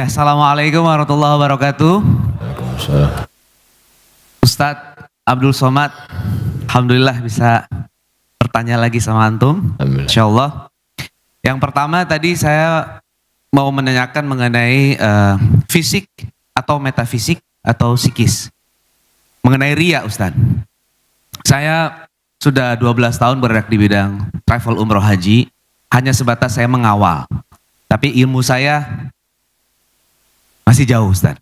Ya, Assalamualaikum warahmatullahi wabarakatuh. Ustadz Abdul Somad, Alhamdulillah bisa bertanya lagi sama antum, Insya Allah. Yang pertama tadi saya mau menanyakan mengenai fisik atau metafisik atau psikis. Mengenai ria, Ustadz. Saya sudah 12 tahun bergerak di bidang travel umroh haji, hanya sebatas saya mengawal. Tapi ilmu saya masih jauh, Ustaz.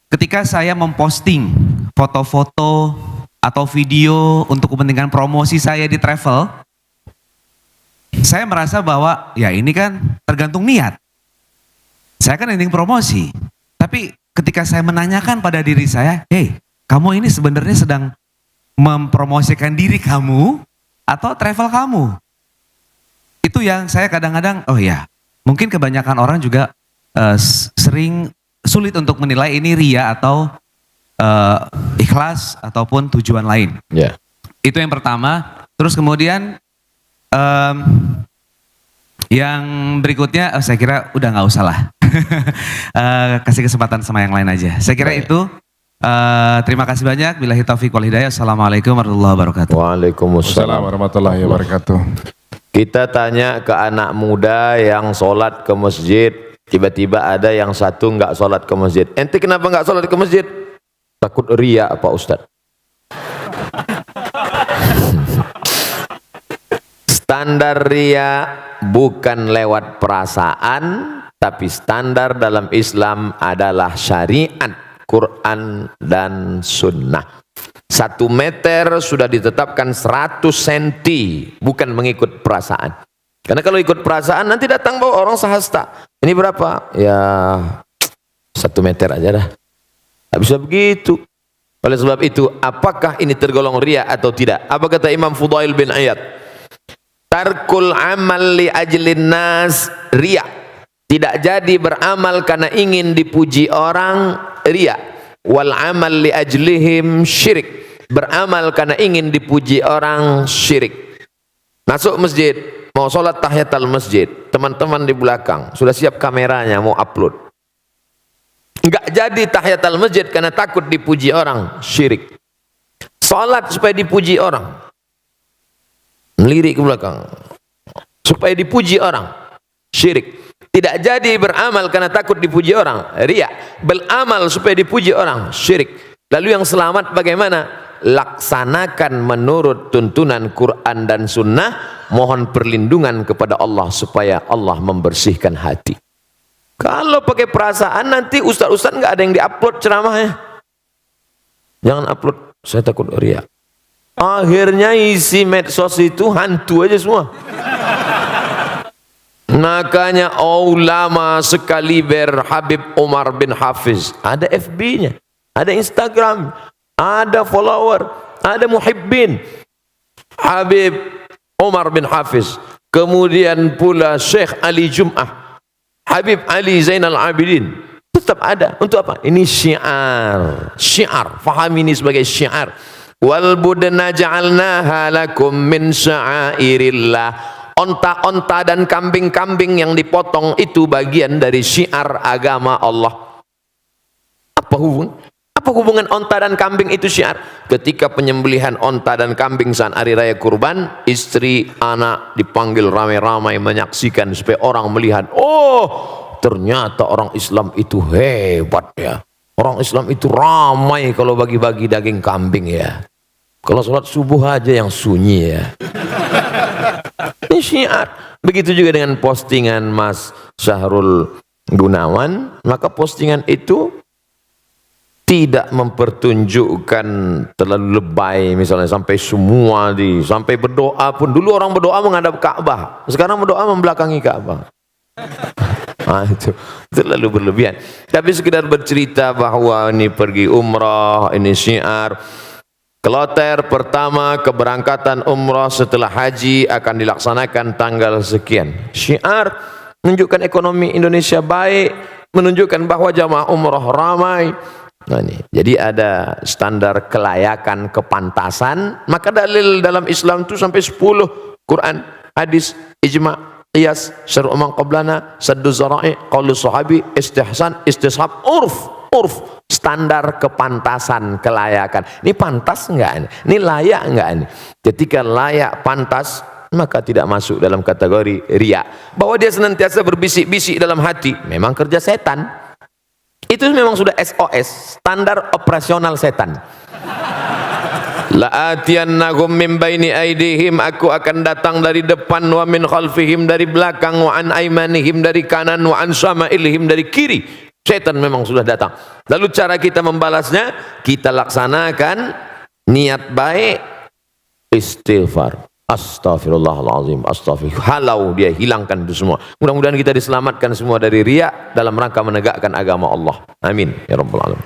Ketika saya memposting foto-foto atau video untuk kepentingan promosi saya di travel, saya merasa bahwa ya ini kan tergantung niat. Saya kan ingin promosi. Tapi ketika saya menanyakan pada diri saya, hey, kamu ini sebenarnya sedang mempromosikan diri kamu atau travel kamu? Itu yang saya kadang-kadang, oh ya, mungkin kebanyakan orang juga sering sulit untuk menilai ini ria atau ikhlas ataupun tujuan lain. Yeah. Itu yang pertama. Terus kemudian yang berikutnya, saya kira udah nggak usah lah. Kasih kesempatan sama yang lain aja. Saya kira itu. Terima kasih banyak. Billahi taufiq wal hidayah. Assalamualaikum warahmatullahi wabarakatuh. Waalaikumsalam warahmatullahi wabarakatuh. Kita tanya ke anak muda yang sholat ke masjid, tiba-tiba ada yang satu nggak sholat ke masjid. Ente kenapa nggak sholat ke masjid? Takut ria Pak Ustadz. Standar ria bukan lewat perasaan, tapi standar dalam Islam adalah syariat, Quran dan Sunnah. 1 meter sudah ditetapkan 100 cm, bukan mengikut perasaan. Karena kalau ikut perasaan nanti datang bawa orang sahasta. Ini berapa? Ya 1 meter aja dah. Tak bisa begitu. Oleh sebab itu, apakah ini tergolong ria atau tidak? Apa kata Imam Fudail bin Iyad? Tarkul amal li ajlin nas ria. Tidak jadi beramal karena ingin dipuji orang, ria. Wal amal li ajlihim syirik. Beramal karena ingin dipuji orang, syirik. Masuk masjid, mau sholat tahiyatul masjid, teman-teman di belakang sudah siap kameranya mau upload. Enggak jadi tahiyatul masjid karena takut dipuji orang, syirik. Sholat supaya dipuji orang, melirik ke belakang supaya dipuji orang, syirik. Tidak jadi beramal karena takut dipuji orang, riya. Beramal supaya dipuji orang, syirik. Lalu yang selamat bagaimana? Laksanakan menurut tuntunan Quran dan Sunnah. Mohon perlindungan kepada Allah supaya Allah membersihkan hati. Kalau pakai perasaan nanti ustaz-ustaz nggak ada yang diupload ceramahnya. Jangan upload, saya takut riya. Akhirnya isi medsos itu hantu aja semua. Makanya ulama sekaliber Habib Umar bin Hafiz, ada FB-nya, ada Instagram, ada follower, ada muhibbin. Habib Umar bin Hafiz, kemudian pula Syekh Ali Jum'ah, Habib Ali Zainal Abidin, tetap ada. Untuk apa? Ini syiar, faham ini sebagai syiar. Wal budna ja'alnaha lakum min sya'airillah. Onta-onta dan kambing-kambing yang dipotong itu bagian dari syiar agama Allah. Apa hubungan onta dan kambing itu syiar? Ketika penyembelihan onta dan kambing saat hari raya kurban, istri, anak dipanggil ramai-ramai menyaksikan supaya orang melihat, oh ternyata orang Islam itu hebat ya. Orang Islam itu ramai kalau bagi-bagi daging kambing ya. Kalau sholat subuh aja yang sunyi ya. Ini syiar. Begitu juga dengan postingan Mas Syahrul Gunawan, maka postingan itu tidak mempertunjukkan terlalu lebay, misalnya sampai semua sampai berdoa pun. Dulu orang berdoa menghadap Ka'bah, sekarang berdoa membelakangi Ka'bah. Nah, itu terlalu berlebihan. Tapi sekedar bercerita bahwa ini pergi umrah, ini syiar. Kloter pertama keberangkatan umrah setelah haji akan dilaksanakan tanggal sekian. Syiar menunjukkan ekonomi Indonesia baik, menunjukkan bahwa jamaah umrah ramai. Nah, ini. Jadi ada standar kelayakan, kepantasan. Maka dalil dalam Islam itu sampai 10. Quran, hadis, ijma', qiyas, syar'u man qablana, saddu zara'i, qaulu sahabi, istihsan, istishab, urf, standar kepantasan, kelayakan. Ini pantas enggak ini? Ini layak enggak ini? Ketika layak, pantas, maka tidak masuk dalam kategori riya. Bahwa dia senantiasa berbisik-bisik dalam hati, memang kerja setan. Itu memang sudah SOS, standar operasional setan. La'atiyannahum min baini aidihim, aku akan datang dari depan, wa min khalfihim, dari belakang, wa an aimanihim, dari kanan, wa an syama'ilihim, dari kiri. Setan memang sudah datang. Lalu cara kita membalasnya, kita laksanakan niat baik, istighfar, astaghfirullahaladzim, astaghfirullah, halau, dia hilangkan itu semua. Mudah-mudahan kita diselamatkan semua dari riya dalam rangka menegakkan agama Allah. Amin ya rabbal alamin.